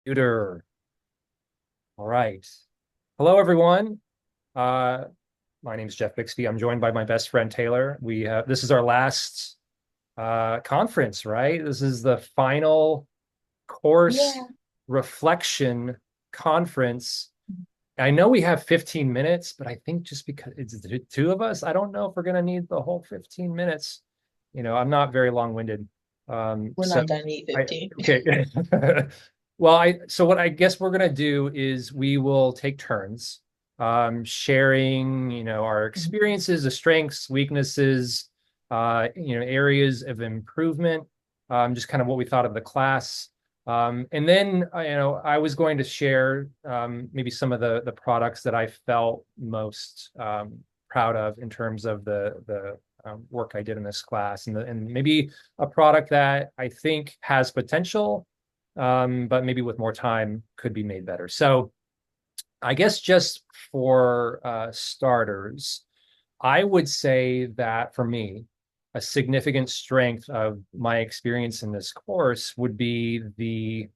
Computer. All right. Hello, everyone. Uh, my name is Jeff Bixby. I'm joined by my best friend Taylor. This is our last conference, right? This is the final course Yeah. reflection conference. I know we have 15 minutes, but I think just because it's the two of us, I don't know if we're going to need the whole 15 minutes. I'm not very long-winded. We're So not done at I 15. okay. Well, so what I guess we're gonna do is we will take turns sharing, our experiences, the strengths, weaknesses, areas of improvement, just kind of what we thought of the class. And then, I was going to share maybe some of the products that I felt most proud of in terms of the work I did in this class, and maybe a product that I think has potential, but maybe with more time could be made better. So I guess just for starters, I would say that for me, a significant strength of my experience in this course would be the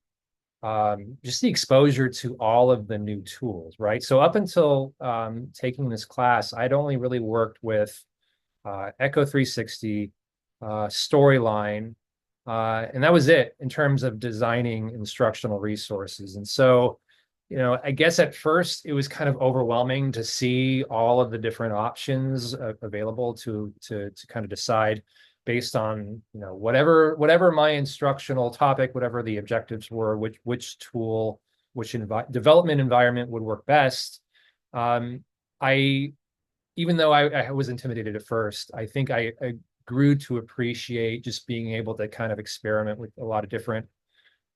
just the exposure to all of the new tools, right? So up until taking this class, I'd only really worked with Echo 360, Storyline, and that was it in terms of designing instructional resources. And so, I guess at first it was kind of overwhelming to see all of the different options available to kind of decide based on whatever my instructional topic, whatever the objectives were, which tool, development environment would work best. I Even though I was intimidated at first, I think I grew to appreciate just being able to kind of experiment with a lot of different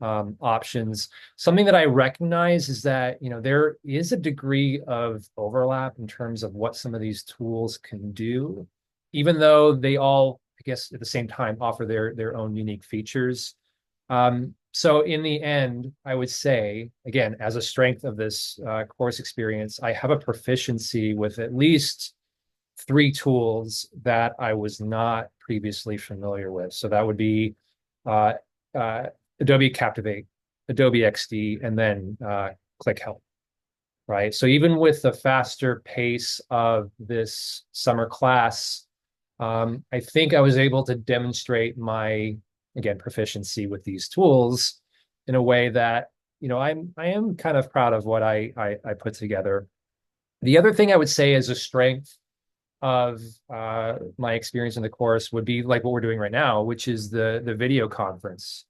options. Something that I recognize is that, there is a degree of overlap in terms of what some of these tools can do, even though they all, I guess, at the same time offer their own unique features. So in the end, I would say, again, as a strength of this course experience, I have a proficiency with at least three tools that I was not previously familiar with. So that would be uh, uh, Adobe Captivate, Adobe XD, and then ClickHelp, right? So even with the faster pace of this summer class, I think I was able to demonstrate my, again, proficiency with these tools in a way that, I am kind of proud of what I put together. The other thing I would say is a strength of my experience in the course would be like what we're doing right now, which is the video conference,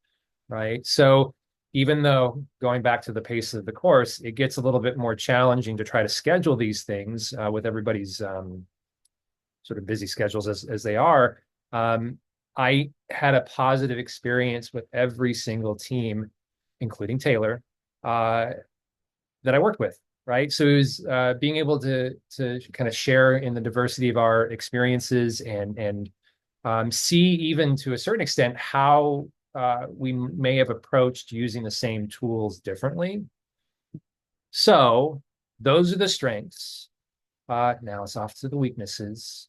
right? So even though going back to the pace of the course, it gets a little bit more challenging to try to schedule these things with everybody's sort of busy schedules as they are. Um, I had a positive experience with every single team, including Taylor, uh, that I worked with, right? So it was being able to kind of share in the diversity of our experiences and see even to a certain extent how we may have approached using the same tools differently. So those are the strengths. Now it's off to the weaknesses,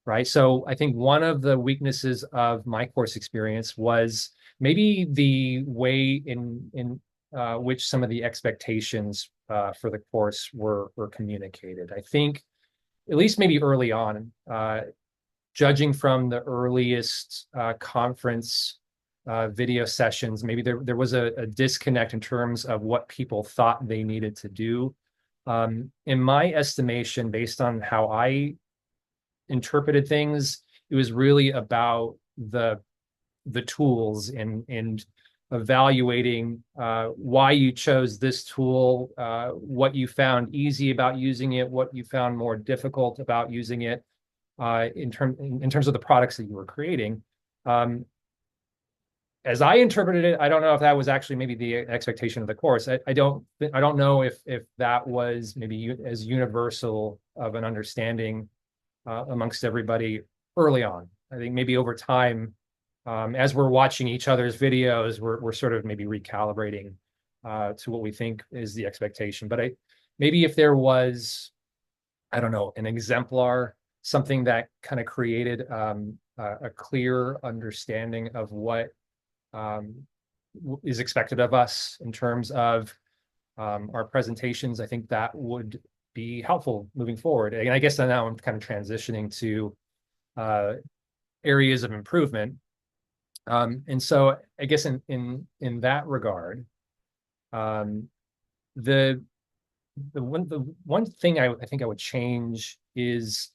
right? So I think one of the weaknesses of my course experience was maybe the way in which some of the expectations for the course were communicated. I think at least maybe early on, judging from the earliest conference video sessions, maybe there was a disconnect in terms of what people thought they needed to do. In my estimation, based on how I interpreted things, it was really about the tools and evaluating why you chose this tool, what you found easy about using it, what you found more difficult about using it in terms of the products that you were creating. Um, as I interpreted it, I don't know if that was actually maybe the expectation of the course. I don't know if that was maybe as universal of an understanding amongst everybody early on. I think maybe over time, as we're watching each other's videos, we're sort of maybe recalibrating to what we think is the expectation. But maybe if there was, I don't know, an exemplar, something that kind of created a clear understanding of what um, is expected of us in terms of our presentations, I think that would be helpful moving forward. And I guess now I'm kind of transitioning to areas of improvement. And so I guess in that regard, um, the one thing I think I would change is,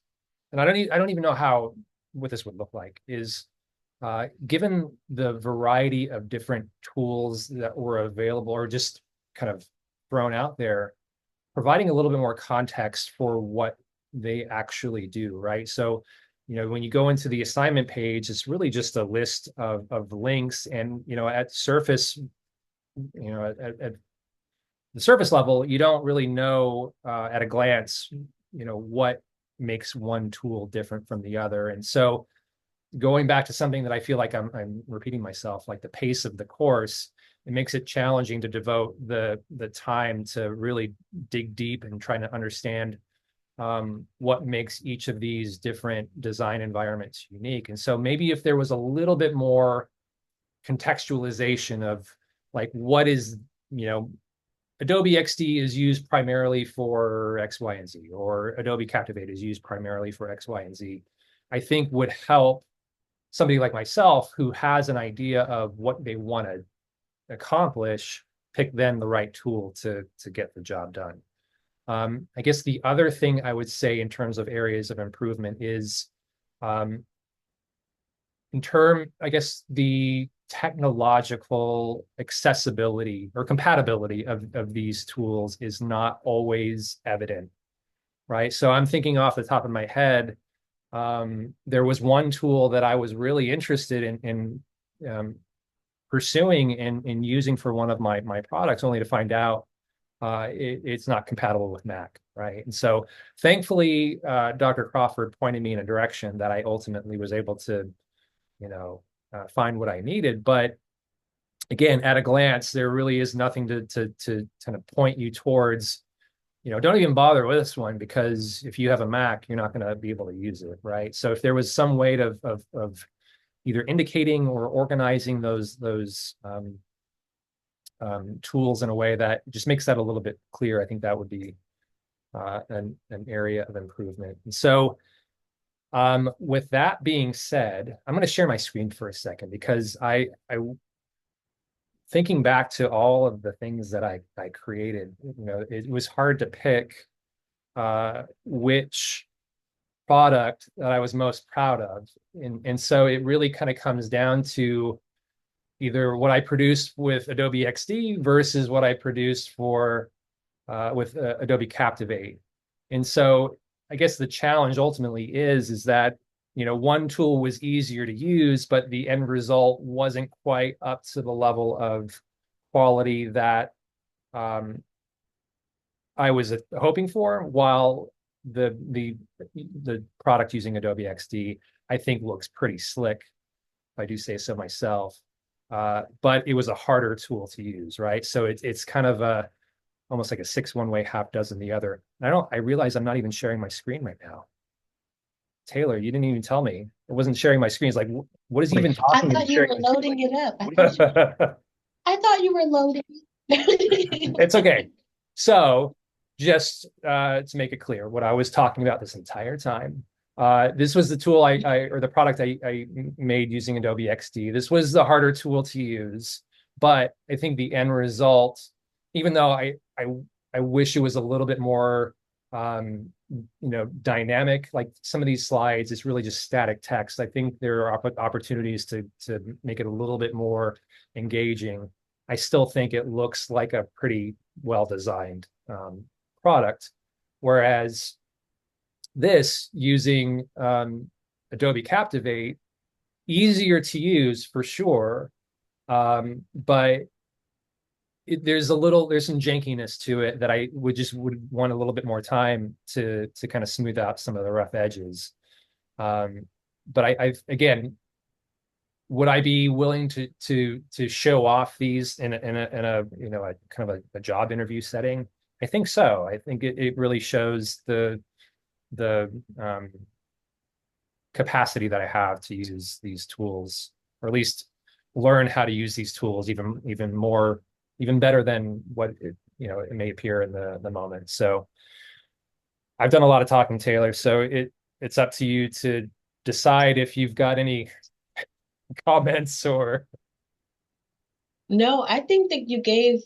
and I don't even know what this would look like, is given the variety of different tools that were available or just kind of thrown out there, providing a little bit more context for what they actually do, right? So, when you go into the assignment page, it's really just a list of links, and at surface, at the surface level, you don't really know at a glance, what makes one tool different from the other. And so going back to something that I feel like I'm repeating myself, like the pace of the course, it makes it challenging to devote the time to really dig deep and trying to understand what makes each of these different design environments unique. And so maybe if there was a little bit more contextualization of like what is, Adobe XD is used primarily for X, Y, and Z, or Adobe Captivate is used primarily for X, Y, and Z, I think would help somebody like myself who has an idea of what they want to accomplish, pick then the right tool to get the job done. I guess the other thing I would say in terms of areas of improvement is I guess the technological accessibility or compatibility of these tools is not always evident, right? So I'm thinking off the top of my head, there was one tool that I was really interested in pursuing and using for one of my products, only to find out it's not compatible with Mac, right? And so thankfully, Dr. Crawford pointed me in a direction that I ultimately was able to, find what I needed. But again, at a glance, there really is nothing to kind of point you towards, don't even bother with this one, because if you have a Mac, you're not going to be able to use it, right? So if there was some way of either indicating or organizing those tools in a way that just makes that a little bit clear, I think that would be an area of improvement. And so with that being said, I'm going to share my screen for a second, because I thinking back to all of the things that I created, it was hard to pick which product that I was most proud of. And so it really kind of comes down to either what I produced with Adobe XD versus what I produced with Adobe Captivate. And so I guess the challenge ultimately is that, one tool was easier to use, but the end result wasn't quite up to the level of quality that I was hoping for, while the product using Adobe XD, I think, looks pretty slick, if I do say so myself. But it was a harder tool to use, right? So it's kind of almost like a 6 one way, half dozen the other. I realize I'm not even sharing my screen right now. Taylor, you didn't even tell me. I wasn't sharing my screen. It's like, what is even I talking thought and you sharing were my loading it up. screen? I thought you were loading. It's okay. So just to make it clear, what I was talking about this entire time, this was the tool or the product I made using Adobe XD. This was the harder tool to use, but I think the end result, even though I wish it was a little bit more dynamic, like some of these slides, it's really just static text. I think there are opportunities to make it a little bit more engaging. I still think it looks like a pretty well-designed product. Whereas this, using Adobe Captivate, easier to use for sure, but there's some jankiness to it that I would want a little bit more time to kind of smooth out some of the rough edges. But again, would I be willing to show off these in a a kind of a job interview setting? I think so. I think it really shows the capacity that I have to use these tools, or at least learn how to use these tools even more, even better than what it may appear in the moment. So I've done a lot of talking, Taylor. So it's up to you to decide if you've got any comments or No, I think that you gave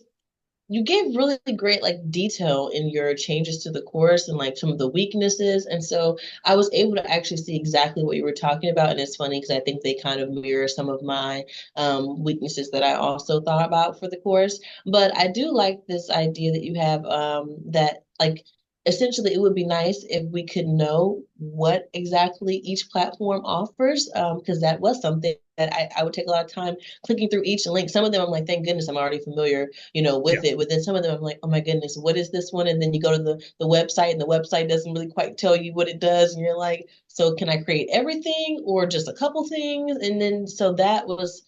really great like detail in your changes to the course and like some of the weaknesses. And so I was able to actually see exactly what you were talking about. And it's funny because I think they kind of mirror some of my weaknesses that I also thought about for the course. But I do like this idea that you have that like essentially it would be nice if we could know what exactly each platform offers, because that was something that I would take a lot of time clicking through each link. Some of them I'm like, thank goodness I'm already familiar, yeah. with it. But then some of them I'm like, oh my goodness, what is this one? And then you go to the website and the website doesn't really quite tell you what it does. And you're like, so can I create everything or just a couple things? And then so that was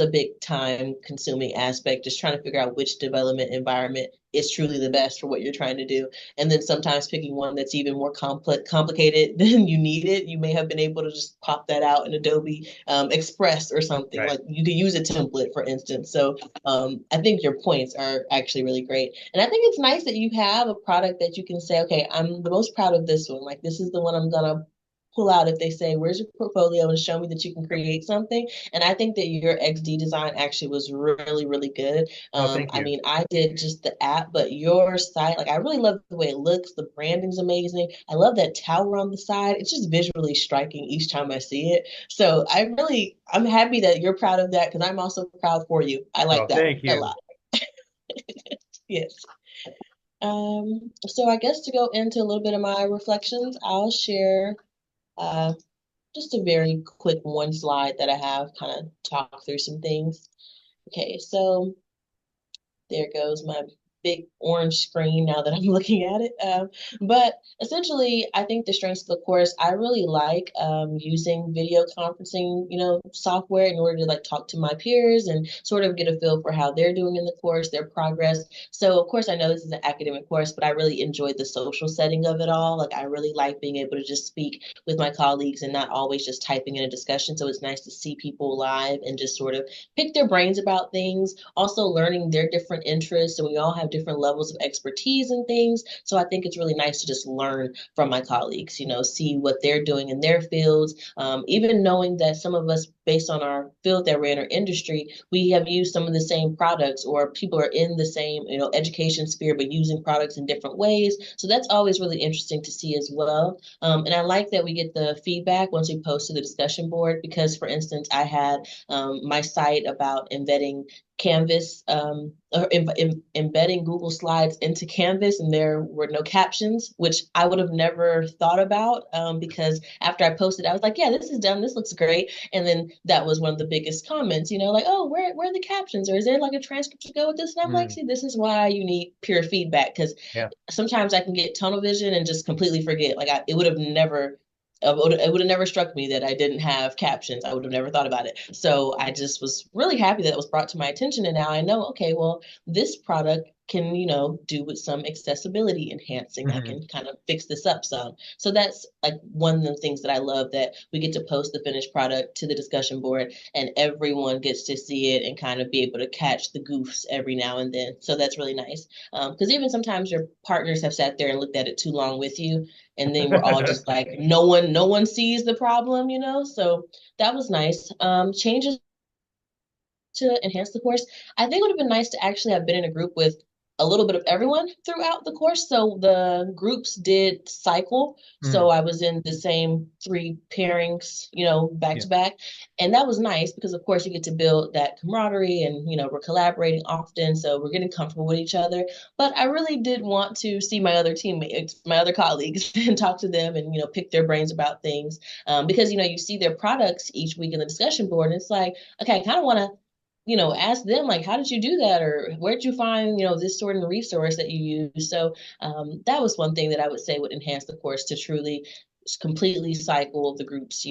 a big time consuming aspect, just trying to figure out which development environment is truly the best for what you're trying to do. And then sometimes picking one that's even more complicated than you need it. You may have been able to just pop that out in Adobe Express or something. Right. Like you could use a template, for instance. So I think your points are actually really great. And I think it's nice that you have a product that you can say, okay, I'm the most proud of this one. Like this is the one I'm gonna pull out if they say, where's your portfolio and show me that you can create something. And I think that your XD design actually was really, really good. Oh, thank I you. mean, I did just the app, but your site, like I really love the way it looks. The branding's amazing. I love that tower on the side. It's just visually striking each time I see it. So I'm happy that you're proud of that because I'm also proud for you. I like Oh, that thank a you. lot. Yes. So I guess to go into a little bit of my reflections, I'll share uh, just a very quick one slide that I have kind of talk through some things. Okay, so there goes my big orange screen now that I'm looking at it. But essentially, I think the strengths of the course, I really like using video conferencing, software in order to like talk to my peers and sort of get a feel for how they're doing in the course, their progress. So of course, I know this is an academic course, but I really enjoyed the social setting of it all. Like I really like being able to just speak with my colleagues and not always just typing in a discussion. So it's nice to see people live and just sort of pick their brains about things, also learning their different interests. And we all have different levels of expertise in things. So I think it's really nice to just learn from my colleagues, see what they're doing in their fields. Even knowing that some of us, based on our field that we're in, our industry, we have used some of the same products, or people are in the same, education sphere, but using products in different ways. So that's always really interesting to see as well. And I like that we get the feedback once we post to the discussion board, because, for instance, I had my site about embedding Canvas, or embedding Google Slides into Canvas, and there were no captions, which I would have never thought about, because after I posted, I was like, yeah, this is done. This looks great. And then that was one of the biggest comments, like, oh, where are the captions? Or is there like a transcript to go with this? And I'm like, Mm, see, this is why you need peer feedback, because yeah. sometimes I can get tunnel vision and just completely forget. Like it would have never struck me that I didn't have captions. I would have never thought about it. So I just was really happy that it was brought to my attention. And now I know, okay, well, this product can, do with some accessibility enhancing. I Mhm. can kind of fix this up some. So that's like one of the things that I love, that we get to post the finished product to the discussion board and everyone gets to see it and kind of be able to catch the goofs every now and then. So that's really nice. Because even sometimes your partners have sat there and looked at it too long with you, and then we're all just like, no one sees the problem, So that was nice. Changes to enhance the course. I think it would have been nice to actually have been in a group with a little bit of everyone throughout the course. So the groups did cycle. So Mm, I was in the same three pairings, back yeah. to back. And that was nice because, of course, you get to build that camaraderie and, we're collaborating often. So we're getting comfortable with each other. But I really did want to see my other teammates, my other colleagues, and talk to them and, pick their brains about things. Because, you see their products each week in the discussion board. And it's like, okay, I kind of want to ask them like, how did you do that? Or where did you find, this sort of resource that you use? So that was one thing that I would say would enhance the course, to truly completely cycle the groups,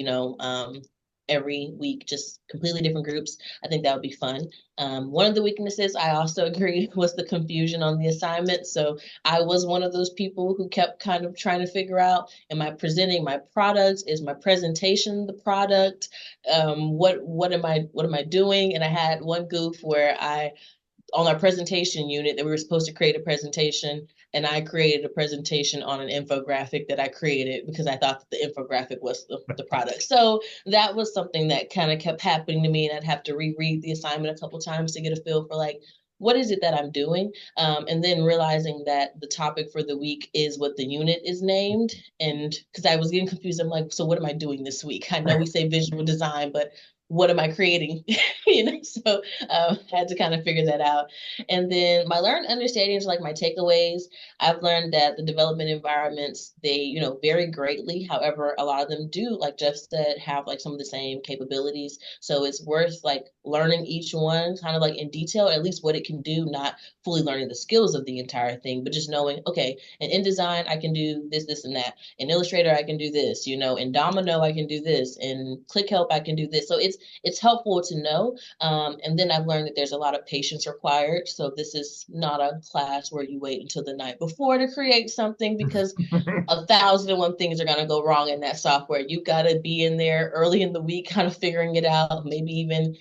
every week, just completely different groups. I think that would be fun. One of the weaknesses I also agree was the confusion on the assignment. So I was one of those people who kept kind of trying to figure out, am I presenting my product? Is my presentation the product? What am I doing? And I had one goof where I on our presentation unit that we were supposed to create a presentation, and I created a presentation on an infographic that I created because I thought that the infographic was the product. So that was something that kind of kept happening to me, and I'd have to reread the assignment a couple times to get a feel for like, what is it that I'm doing? And then realizing that the topic for the week is what the unit is named. And because I was getting confused, I'm like, so what am I doing this week? I know we say visual design, but what am I creating? So I had to kind of figure that out. And then my learned understandings, like my takeaways, I've learned that the development environments, they, vary greatly. However, a lot of them do, like Jeff said, have like some of the same capabilities. So it's worth like learning each one kind of like in detail, at least what it can do, not fully learning the skills of the entire thing, but just knowing, okay, in InDesign, I can do this, this, and that. In Illustrator, I can do this, in Domino, I can do this. In ClickHelp, I can do this. So it's helpful to know. And then I've learned that there's a lot of patience required. So this is not a class where you wait until the night before to create something because 1,001 things are going to go wrong in that software. You've got to be in there early in the week, kind of figuring it out. Maybe even,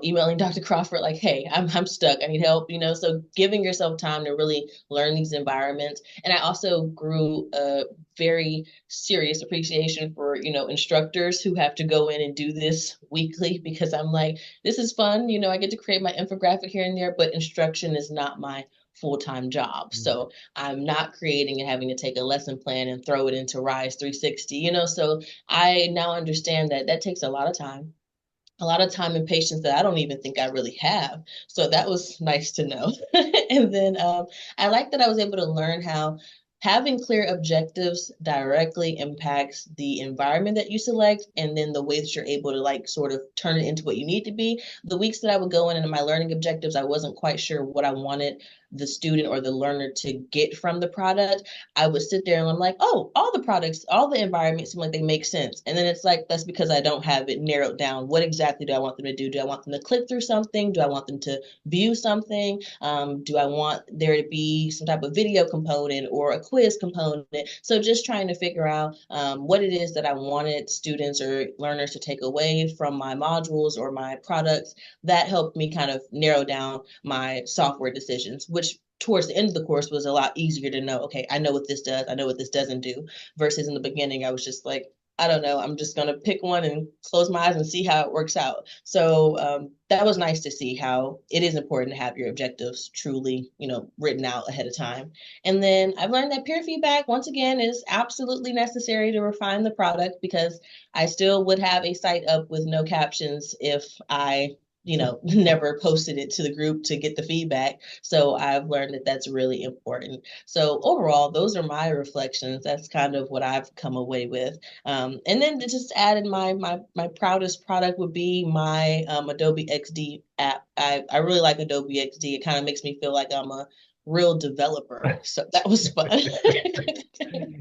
emailing Dr. Crawford like, "Hey, I'm stuck. I need help." So giving yourself time to really learn these environments. And I also grew a very serious appreciation for, instructors who have to go in and do this weekly because I'm like, this is fun. I get to create my infographic here and there, but instruction is not my full-time job. So I'm not creating and having to take a lesson plan and throw it into Rise 360, so I now understand that that takes a lot of time and patience that I don't even think I really have. So that was nice to know. And then I like that I was able to learn how having clear objectives directly impacts the environment that you select and then the way that you're able to like sort of turn it into what you need to be. The weeks that I would go in and my learning objectives, I wasn't quite sure what I wanted the student or the learner to get from the product. I would sit there and I'm like, oh, all the products, all the environments seem like they make sense. And then it's like, that's because I don't have it narrowed down. What exactly do I want them to do? Do I want them to click through something? Do I want them to view something? Do I want there to be some type of video component or a quiz component? So just trying to figure out what it is that I wanted students or learners to take away from my modules or my products. That helped me kind of narrow down my software decisions, which towards the end of the course was a lot easier to know, okay, I know what this does, I know what this doesn't do, versus in the beginning, I was just like, I don't know, I'm just going to pick one and close my eyes and see how it works out. So that was nice to see how it is important to have your objectives truly, written out ahead of time. And then I've learned that peer feedback, once again, is absolutely necessary to refine the product because I still would have a site up with no captions if I never posted it to the group to get the feedback. So I've learned that that's really important. So overall, those are my reflections. That's kind of what I've come away with. And then to just add in my proudest product would be my Adobe XD app. I really like Adobe XD. It kind of makes me feel like I'm a real developer. So that was fun.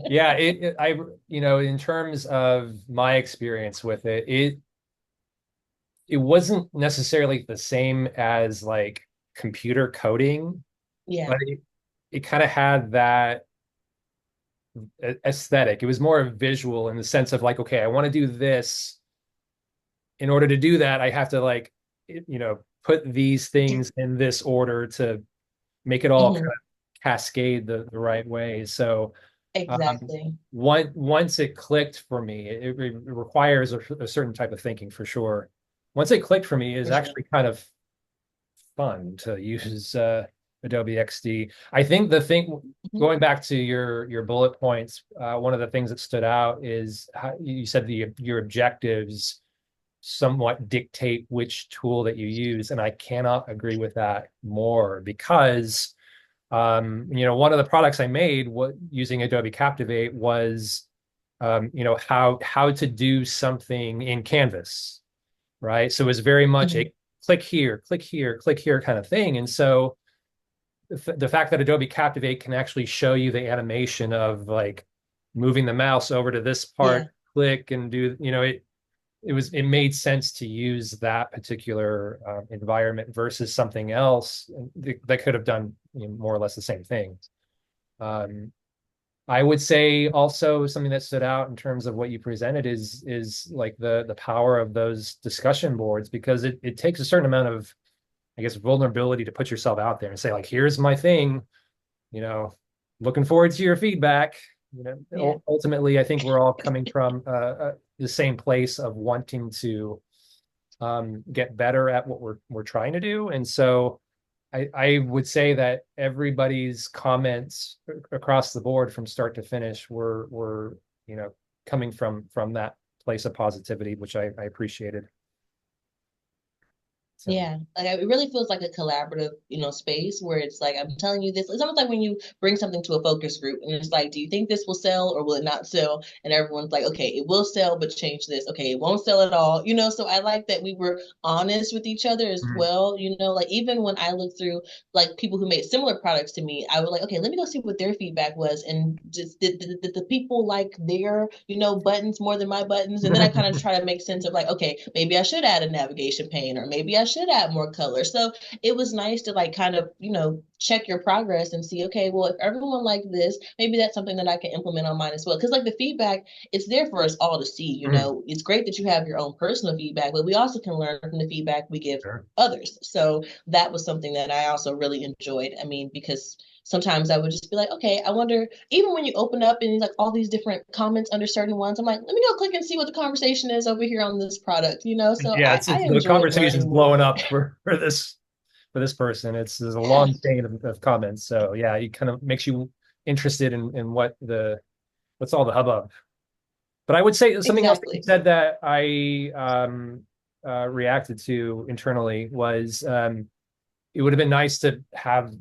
Yeah, in terms of my experience with it, it wasn't necessarily the same as like computer coding, Yeah. but it kind of had that aesthetic. It was more visual in the sense of like, okay, I want to do this. In order to do that, I have to like, put these things in this order to make it all kind Mhm. of cascade the right way. So Exactly. once it clicked for me, it requires a certain type of thinking for sure. Once it clicked for me, is For sure. actually kind of fun to use Adobe XD. I think the thing Mhm. going back to your bullet points, one of the things that stood out is how you said your objectives somewhat dictate which tool that you use, and I cannot agree with that more because one of the products I made using Adobe Captivate was how to do something in Canvas, right? So it was very much Mhm. a click here, click here, click here kind of thing. And so the fact that Adobe Captivate can actually show you the animation of like moving the mouse over to this Yeah. part, click and do, it made sense to use that particular environment versus something else that could have done, more or less the same thing. Um, I would say also something that stood out in terms of what you presented is like the power of those discussion boards, because it takes a certain amount of, I guess, vulnerability to put yourself out there and say, like, here's my thing, you know, looking forward to your feedback. Yeah. Ultimately, I think we're all coming from the same place of wanting to get better at what we're trying to do. And so I would say that everybody's comments across the board from start to finish were coming from that place of positivity, which I appreciated. So Yeah, like it really feels like a collaborative, space where it's like I'm telling you this. It's almost like when you bring something to a focus group and it's like, do you think this will sell or will it not sell? And everyone's like, okay, it will sell, but change this. Okay, it won't sell at all. So I like that we were honest with each other as Mhm. well. Like even when I look through like people who made similar products to me, I was like, okay, let me go see what their feedback was, and just did the people like their buttons more than my buttons, and then I kind of try to make sense of like, okay, maybe I should add a navigation pane or maybe I should add more color. So it was nice to like kind of check your progress and see, okay, well, if everyone liked this, maybe that's something that I can implement on mine as well, because like the feedback, it's there for us all to see. Mhm. It's great that you have your own personal feedback, but we also can learn from the feedback we give Sure. others. So that was something that I also really enjoyed. I mean, because sometimes I would just be like, okay, I wonder, even when you open up and like all these different comments under certain ones, I'm like, let me go click and see what the conversation is over here on this product. So Yeah, I the enjoyed conversation's learning more. blowing up for this person. There's a Yeah, long chain of comments. So yeah, it kind of makes you interested in what's all the hubbub. But I would say something else that you exactly. said that I reacted to internally was, it would have been nice to have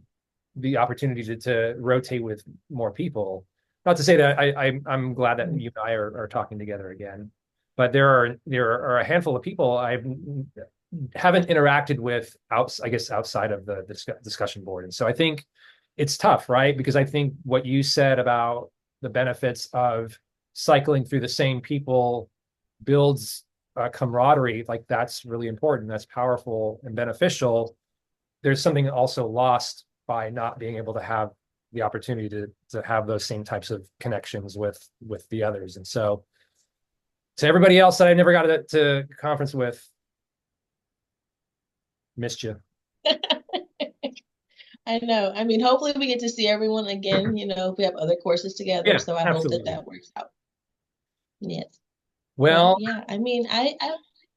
the opportunity to rotate with more people. Not to say that I'm glad that you and I are talking together again, but there are a handful of people I haven't interacted with I guess outside of the discussion board. And so I think it's tough, right? Because I think what you said about the benefits of cycling through the same people builds camaraderie. Like that's really important. That's powerful and beneficial. There's something also lost by not being able to have the opportunity to have those same types of connections with the others. And so to everybody else that I never got to conference with, missed you. I know. I mean, hopefully we get to see everyone again, if we have other courses together. Yeah, So I hope that absolutely. that works out. Yes. But Well, yeah, I mean, I like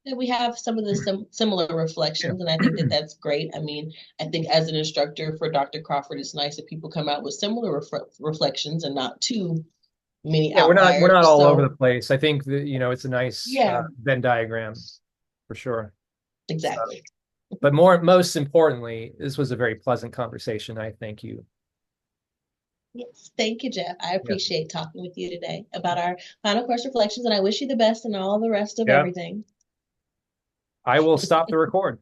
that we have some of the similar yeah. reflections, and I think that that's great. I mean, I think as an instructor for Dr. Crawford, it's nice that people come out with similar reflections and not too many Yeah, we're not outliers. all over the So place. I think that, it's a nice yeah, Venn diagram for sure. So, exactly. but most importantly, this was a very pleasant conversation. I thank you. Yes. Thank you, Jeff. I Yeah. appreciate talking with you today about our final course reflections, and I wish you the best in all the rest of Yeah. everything. I will stop the record.